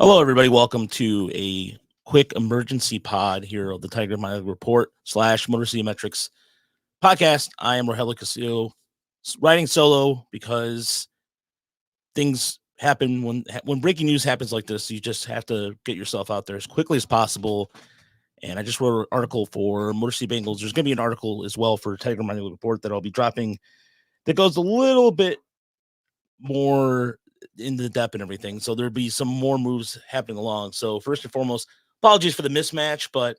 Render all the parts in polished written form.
Hello, everybody. Welcome to a quick emergency pod here of the Tiger Minor Report / Motor City Metrics podcast. I am Rogelio Castillo, riding solo because things happen when breaking news happens like this. You just have to get yourself out there as quickly as possible. And I just wrote an article for Motor City Bengals. There's going to be an article as well for Tiger Minor Report that I'll be dropping that goes a little bit more into the depth and everything. So there'll be some more moves happening along. So first and foremost, apologies for the mismatch, but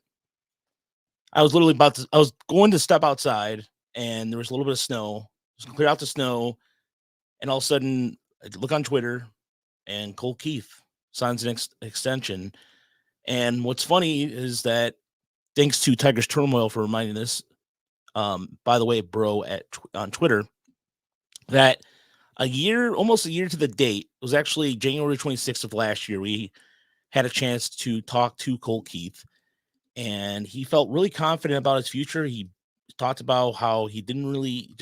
I was literally I was going to step outside and there was a little bit of snow. Just clear out the snow. And all of a sudden I look on Twitter and Colt Keith signs an extension. And what's funny is that thanks to Tiger's Turmoil for reminding this, by the way, bro, on Twitter, that almost a year to the date, it was actually January 26th of last year, we had a chance to talk to Colt Keith, and he felt really confident about his future. He talked about how he didn't really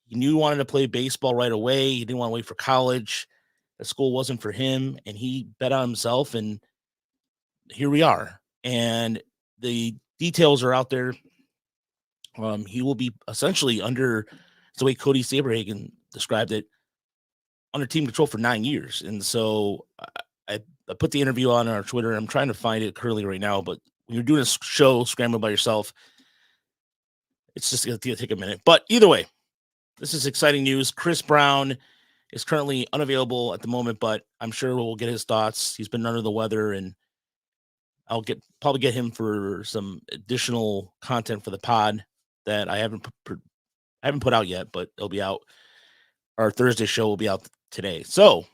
he knew he wanted to play baseball right away. He didn't want to wait for college. The school wasn't for him, and he bet on himself, and here we are. And the details are out there. He will be essentially under, the way Cody Saberhagen described it, under team control for 9 years. And so I put the interview on our Twitter. I'm trying to find it currently right now, but when you're doing a show scrambling by yourself, it's just going to take a minute. But either way, this is exciting news. Chris Brown is currently unavailable at the moment, but I'm sure we'll get his thoughts. He's been under the weather, and I'll probably get him for some additional content for the pod that I haven't put out yet, but it'll be out. Our Thursday show will be out today. So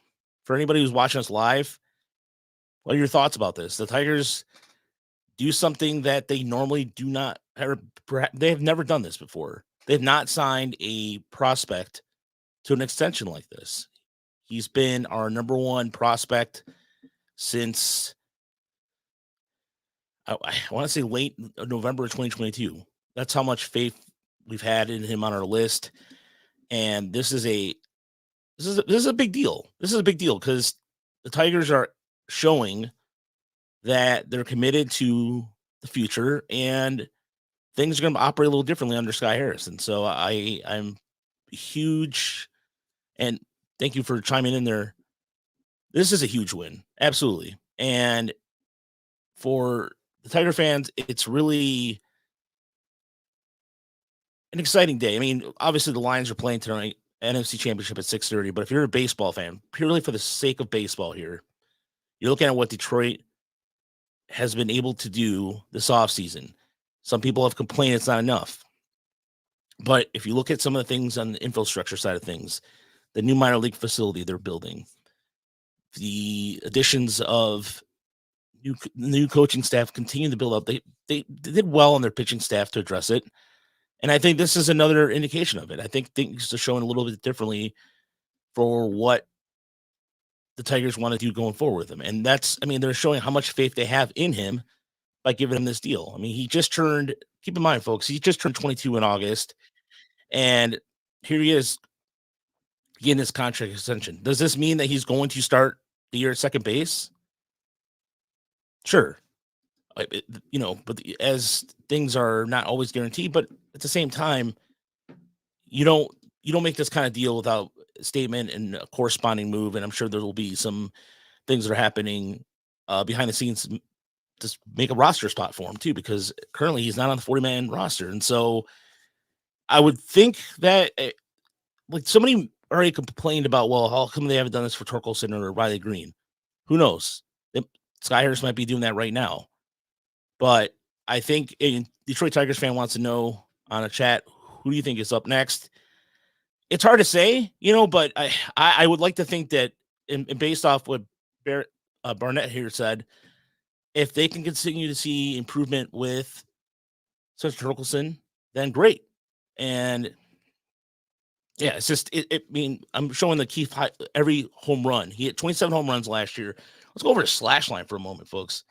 for anybody who's watching us live, what are your thoughts about this? The Tigers do something that they normally do not, or they have never done this before. They've not signed a prospect to an extension like this. He's been our number one prospect since, I want to say, late November of 2022. That's how much faith we've had in him on our list. And this is a big deal. This is a big deal because the Tigers are showing that they're committed to the future, and things are going to operate a little differently under Sky Harrison. So I'm huge, and thank you for chiming in there. This is a huge win, absolutely. And for the Tiger fans, it's really an exciting day. I mean, obviously the Lions are playing tonight, NFC Championship at 6:30. But if you're a baseball fan, purely for the sake of baseball here, you're looking at what Detroit has been able to do this offseason. Some people have complained it's not enough. But if you look at some of the things on the infrastructure side of things, the new minor league facility they're building, the additions of new coaching staff continue to build up. They did well on their pitching staff to address it. And I think this is another indication of it. I think things are showing a little bit differently for what the Tigers want to do going forward with him. And they're showing how much faith they have in him by giving him this deal. I mean, keep in mind, folks, he just turned 22 in August. And here he is getting his contract extension. Does this mean that he's going to start the year at second base? Sure. But as things are not always guaranteed, but at the same time, you don't make this kind of deal without a statement and a corresponding move. And I'm sure there will be some things that are happening behind the scenes to make a roster spot for him too, because currently he's not on the 40-man roster. And so I would think that like somebody already complained about, well, how come they haven't done this for Torkelson or Riley Green? Who knows? Sky Harris might be doing that right now. But I think a Detroit Tigers fan wants to know on a chat, who do you think is up next? It's hard to say, but I would like to think that, and based off what Barnett here said, if they can continue to see improvement with Spencer Torkelson, then great. And yeah, it's just, I'm showing the Keith every home run. He hit 27 home runs last year. Let's go over to slash line for a moment, folks.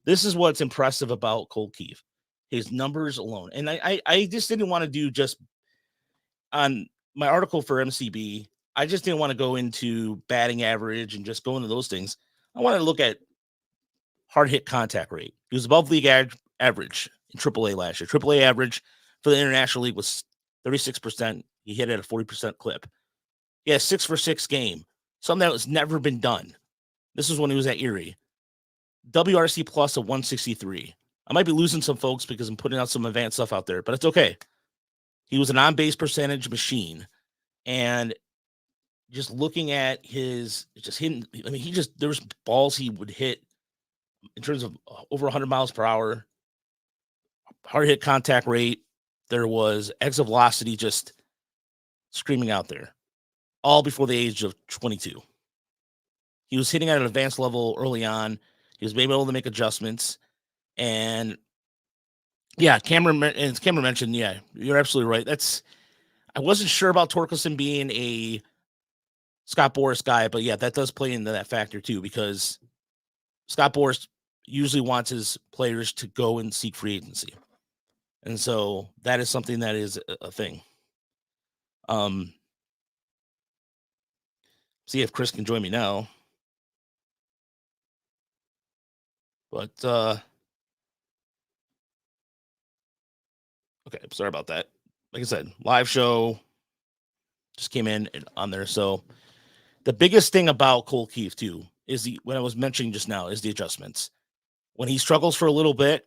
This is what's impressive about Colt Keith, his numbers alone. And I just didn't want to do just on my article for MCB. I just didn't want to go into batting average and just go into those things. I want to look at hard hit contact rate. He was above league average in AAA last year. AAA average for the International League was 36%. He hit at a 40% clip. He had a 6-for-6 game, something that was never been done. This is when he was at Erie. WRC plus of 163. I might be losing some folks because I'm putting out some advanced stuff out there, but it's okay. He was an on-base percentage machine. And just looking at his just hitting, I mean, there was balls he would hit in terms of over 100 miles per hour, hard hit contact rate. There was exit velocity just screaming out there, all before the age of 22. He was hitting at an advanced level early on. He was able to make adjustments. And yeah, Cameron mentioned, yeah, you're absolutely right. I wasn't sure about Torkelson being a Scott Boras guy, but yeah, that does play into that factor too, because Scott Boras usually wants his players to go and seek free agency. And so that is something that is a thing. See if Chris can join me now. But okay, sorry about that. Like I said, live show just came in on there. So the biggest thing about Colt Keith too is what I was mentioning just now is the adjustments. When he struggles for a little bit,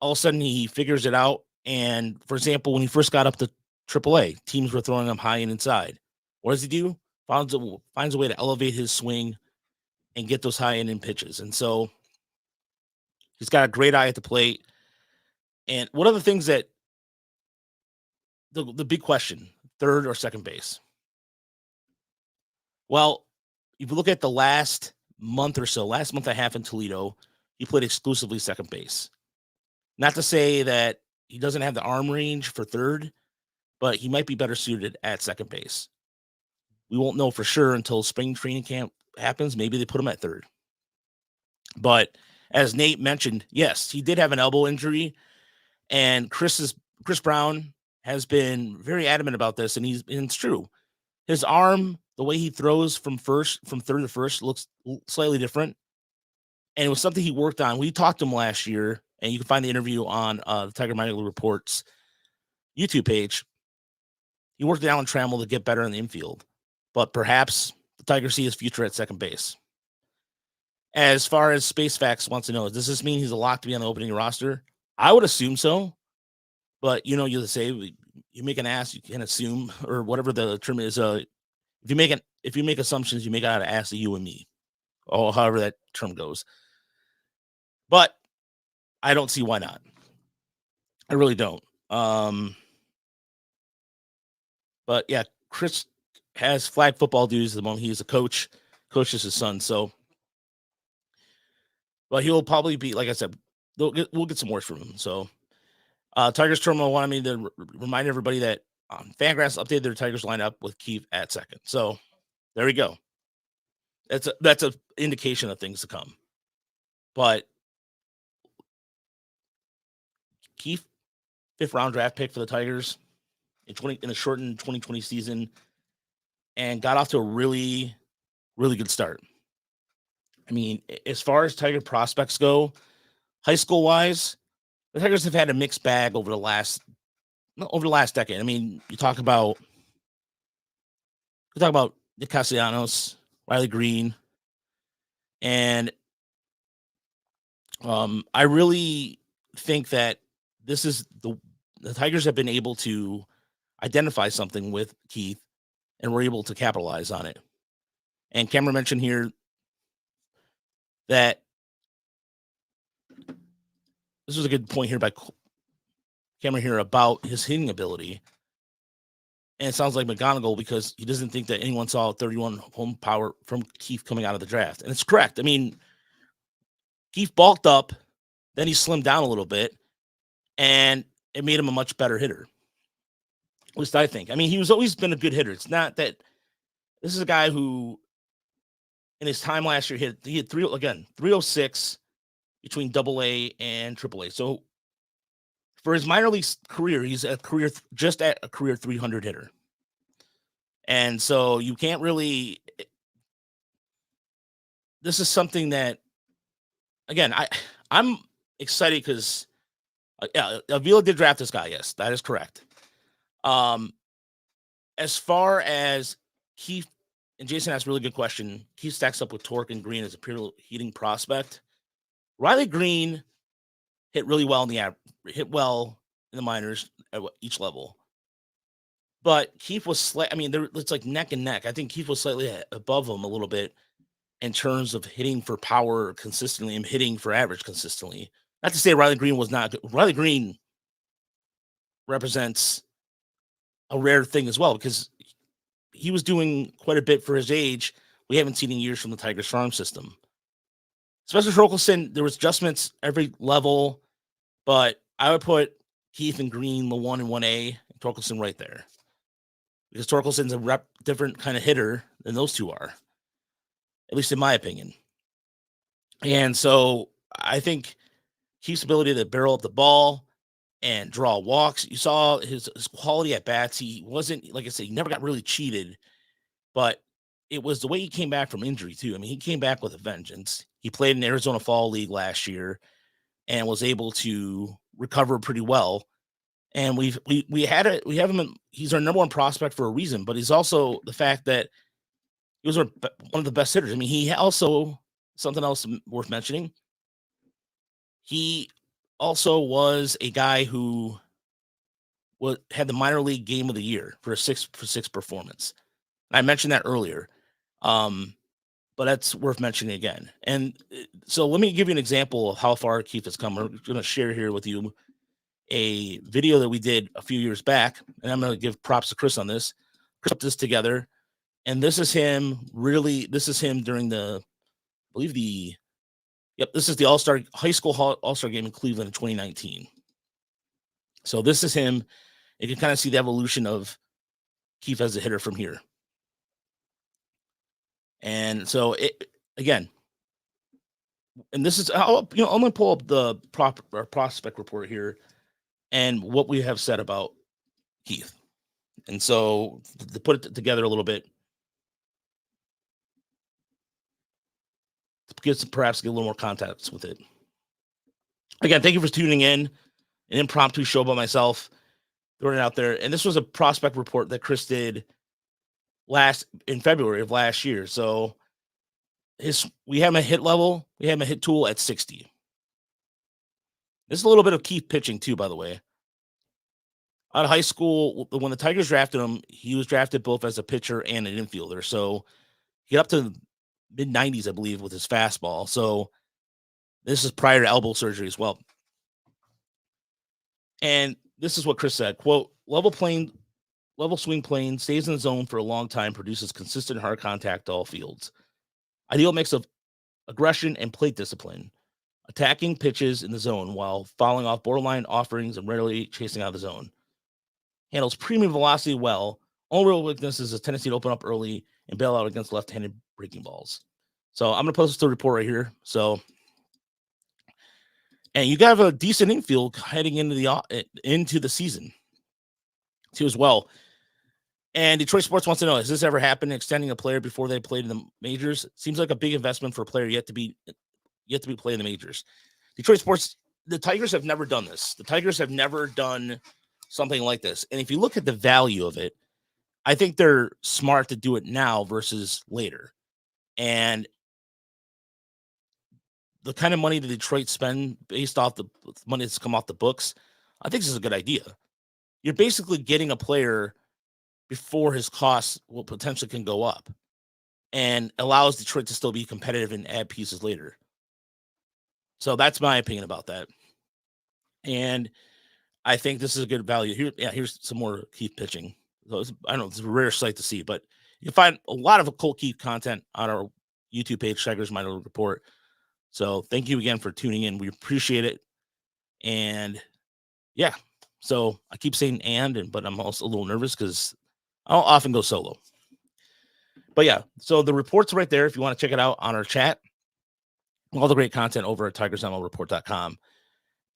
all of a sudden he figures it out. And for example, when he first got up to AAA, teams were throwing him high and inside. What does he do? Finds a way to elevate his swing and get those high end in pitches. And so he's got a great eye at the plate. And one of the things that the big question, third or second base? Well, if you look at the last month and a half in Toledo, he played exclusively second base. Not to say that he doesn't have the arm range for third, but he might be better suited at second base. We won't know for sure until spring training camp happens. Maybe they put him at third. But as Nate mentioned, yes, he did have an elbow injury, and Chris Brown has been very adamant about this, and it's true. His arm, the way he throws from third to first, looks slightly different, and it was something he worked on. We talked to him last year, and you can find the interview on the Tiger Minor League Reports YouTube page. He worked with Alan Trammell to get better in the infield, but perhaps the Tigers see his future at second base. As far as Space Facts wants to know, does this mean he's a lock to be on the opening roster? I would assume so, but you say you make an ass, you can assume, or whatever the term is. If you make assumptions, you make out of ass of you and me, or however that term goes. But I don't see why not. I really don't. But yeah, Chris has flag football duties at the moment. He's a coach. Coaches his son. So, but he'll probably be, like I said, we'll get some words from him. So, Tigers Terminal wanted me to remind everybody that Fangraphs updated their Tigers lineup with Keith at second. So, there we go. That's a indication of things to come. But Keith, 5th round draft pick for the Tigers in a shortened 2020 season, and got off to a really, really good start. I mean, as far as Tiger prospects go, high school wise, the Tigers have had a mixed bag over the last decade. I mean, you talk about Nick Castellanos, Riley Green, and I really think that this is the Tigers have been able to identify something with Keith, and we're able to capitalize on it. And Cameron mentioned here that this was a good point here by Cameron here about his hitting ability. And it sounds like McGonigal, because he doesn't think that anyone saw 31 home power from Keith coming out of the draft. And it's correct. I mean, Keith bulked up, then he slimmed down a little bit, and it made him a much better hitter. At least I think. I mean, he's always been a good hitter. It's not that this is a guy who, in his time last year, he had 306 between AA and AAA. So for his minor league career, he's just at a career 300 hitter. And so you can't really, this is something that, again, I'm excited because yeah, Avila did draft this guy. Yes, that is correct. As far as Keith and Jason asked a really good question. Keith stacks up with Torque and Green as a pure heating prospect. Riley Green hit really well in the minors at each level. But Keith was it's like neck and neck. I think Keith was slightly above him a little bit in terms of hitting for power consistently and hitting for average consistently. Not to say Riley Green was not good. Riley Green represents a rare thing as well because he was doing quite a bit for his age. We haven't seen in years from the Tigers farm system. Especially Torkelson, there was adjustments every level, but I would put Keith and Green, the 1 and 1A, and Torkelson right there. Because Torkelson's a different kind of hitter than those two are, at least in my opinion. And so I think Keith's ability to barrel up the ball and draw walks, you saw his quality at bats. He wasn't, like I said, he never got really cheated, but it was the way he came back from injury too. I mean, he came back with a vengeance. He played in the Arizona Fall League last year and was able to recover pretty well. And we have him. He's our number one prospect for a reason, but he's also the fact that he was one of the best hitters. I mean, he also, something else worth mentioning, he also was a guy who had the minor league game of the year for a 6-for-6 performance. I mentioned that earlier, but that's worth mentioning again. And so let me give you an example of how far Keith has come. We're going to share here with you a video that we did a few years back, and I'm going to give props to Chris on this. Chris put this together, and this is him during this is the All-Star high school All-Star game in Cleveland in 2019. So this is him. You can kind of see the evolution of Keith as a hitter from here. And so again, and this is, I'm going to pull up the prospect report here and what we have said about Keith. And so to put it together a little bit, to perhaps get a little more context with it. Again, thank you for tuning in. An impromptu show by myself, throwing it out there. And this was a prospect report that Chris did in February of last year. So we have him a hit level. We have him a hit tool at 60. This is a little bit of Keith pitching too, by the way. Out of high school, when the Tigers drafted him, he was drafted both as a pitcher and an infielder. So he got up to mid-90s, I believe, with his fastball. So this is prior to elbow surgery as well. And this is what Chris said, quote, level swing plane, stays in the zone for a long time, produces consistent hard contact to all fields. Ideal mix of aggression and plate discipline. Attacking pitches in the zone while fouling off borderline offerings and rarely chasing out of the zone. Handles premium velocity well. Only real weakness is a tendency to open up early and bail out against left-handed breaking balls. So I'm going to post the report right here. So, and you got a decent infield heading into the season too as well. And Detroit Sports wants to know, has this ever happened, extending a player before they played in the majors? Seems like a big investment for a player yet to be playing the majors. Detroit Sports, the Tigers have never done this. The Tigers have never done something like this. And if you look at the value of it, I think they're smart to do it now versus later. And the kind of money that Detroit spend based off the money that's come off the books, I think this is a good idea. You're basically getting a player before his costs will potentially can go up and allows Detroit to still be competitive and add pieces later. So that's my opinion about that. And I think this is a good value. Here's some more Keith pitching. So I don't know, it's a rare sight to see, but you can find a lot of Colt Keith content on our YouTube page, Tigers Minor League Report. So thank you again for tuning in. We appreciate it. And yeah, so I keep saying but I'm also a little nervous because I'll often go solo. But yeah, so the report's right there if you want to check it out on our chat. All the great content over at tigersmlreport.com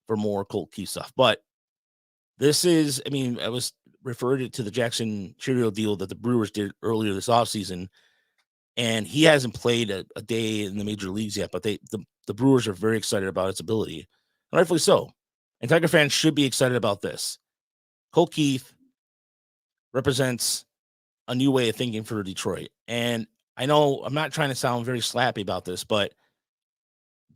for more Colt Keith stuff. But this is, I was referred to the Jackson Cheerio deal that the Brewers did earlier this offseason. and he hasn't played a day in the major leagues yet. But the Brewers are very excited about its ability, and rightfully so. And Tiger fans should be excited about this. Colt Keith represents a new way of thinking for Detroit, and I know I'm not trying to sound very slappy about this, but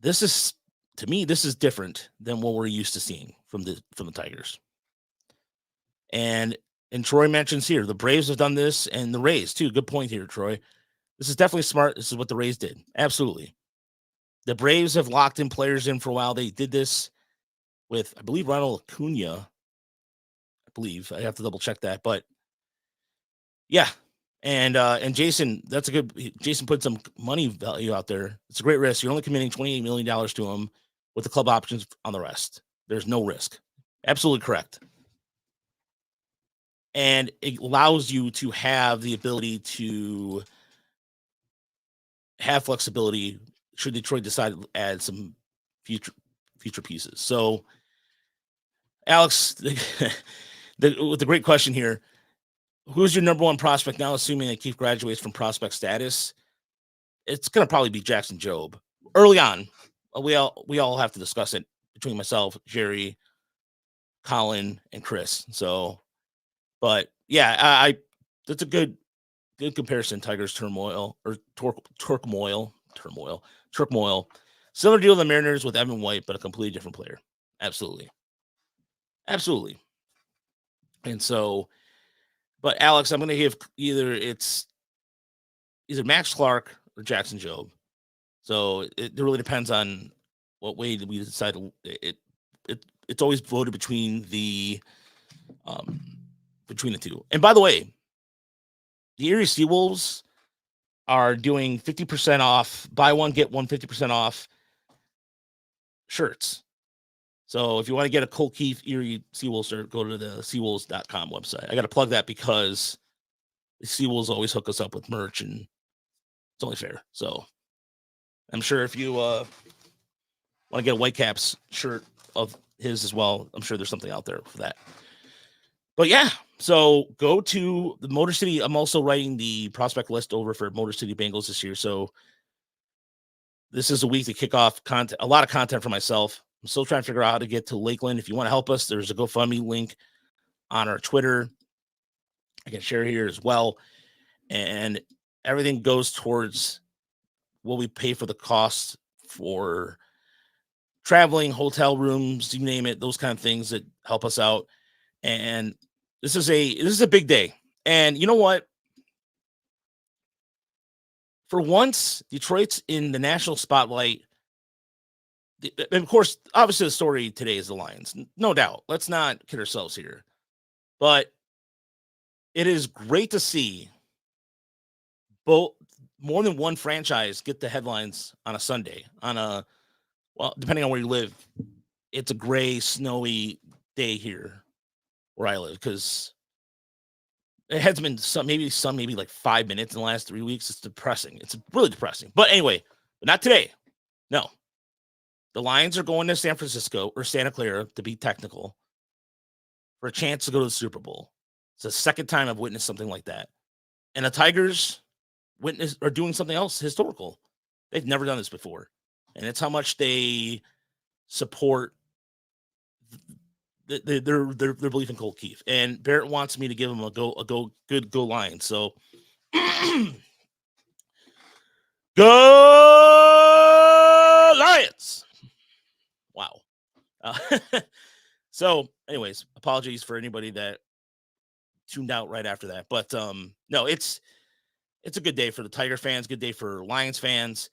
this is, to me, this is different than what we're used to seeing from the Tigers. And Troy mentions here, the Braves have done this, and the Rays too. Good point here, Troy. This is definitely smart. This is what the Rays did. Absolutely. The Braves have locked in players in for a while. They did this with, I believe, Ronald Acuna. I believe. I have to double check that. But yeah. And Jason, that's a good, Jason put some money value out there. It's a great risk. You're only committing $28 million to him with the club options on the rest. There's no risk. Absolutely correct. And it allows you to have the ability to have flexibility should Detroit decide to add some future pieces. So, Alex, with the great question here, who's your number one prospect now, assuming that Keith graduates from prospect status? It's going to probably be Jackson Jobe. Early on, we all have to discuss it between myself, Jerry, Colin, and Chris. So, but yeah, I that's a good comparison. Tigers turmoil. Similar deal to the Mariners with Evan White, but a completely different player. Absolutely. And so, but Alex, I'm going to give either Max Clark or Jackson Jobe. So it really depends on what way we decide. It's always voted between the two. And by the way, the Erie Seawolves are doing 50% off, buy one, get one 50% off shirts. So if you want to get a Colt Keith Erie Seawolves shirt, go to the Seawolves.com website. I got to plug that because the Seawolves always hook us up with merch, and it's only fair. So I'm sure if you want to get a Whitecaps shirt of his as well, I'm sure there's something out there for that. But yeah, so go to the Motor City. I'm also writing the prospect list over for Motor City Bengals this year. So this is a week to kick off content, a lot of content for myself. I'm still trying to figure out how to get to Lakeland. If you want to help us, there's a GoFundMe link on our Twitter. I can share here as well. And everything goes towards what we pay for the cost for traveling, hotel rooms, you name it, those kind of things that help us out. And this is a big day. And you know what? For once, Detroit's in the national spotlight. And of course, obviously the story today is the Lions. No doubt. Let's not kid ourselves here. But it is great to see both more than one franchise get the headlines on a Sunday. Well, depending on where you live, it's a gray, snowy day here where I live, because it has been maybe like 5 minutes in the last 3 weeks. It's depressing. It's really depressing. But anyway, but not today. No. The Lions are going to San Francisco or Santa Clara, to be technical, for a chance to go to the Super Bowl. It's the second time I've witnessed something like that. And the Tigers are doing something else historical. They've never done this before. And it's how much they support their belief in Colt Keith. And Barrett wants me to give him a good line. So go Lions! Wow. So, anyways, apologies for anybody that tuned out right after that. But no, it's a good day for the Tiger fans, good day for Lions fans,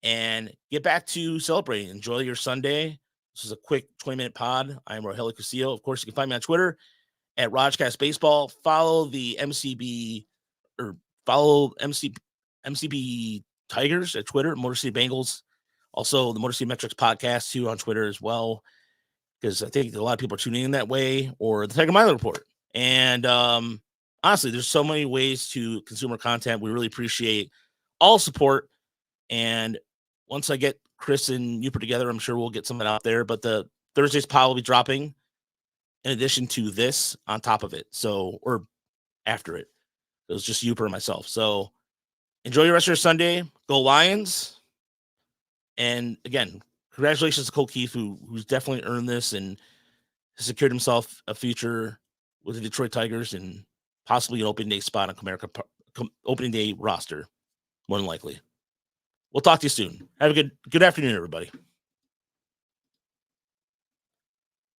and get back to celebrating. Enjoy your Sunday. This is a quick 20-minute pod. I'm Rogelio Castillo. Of course, you can find me on Twitter at Rajcast Baseball. Follow the MCB Tigers at Twitter, Motor City Bengals. Also, the Motor City Metrics podcast too on Twitter as well, because I think a lot of people are tuning in that way, or the Tiger Miler Report. And honestly, there's so many ways to consume our content. We really appreciate all support. And once I get Chris and Uper together, I'm sure we'll get something out there. But the Thursday's pod will be dropping in addition to this on top of it. So, or after it. It was just Uper and myself. So Enjoy your rest of your Sunday. Go Lions. And again, congratulations to Colt Keith, who's definitely earned this and secured himself a future with the Detroit Tigers and possibly an opening day spot on opening day roster, more than likely. We'll talk to you soon. Have a good afternoon, everybody.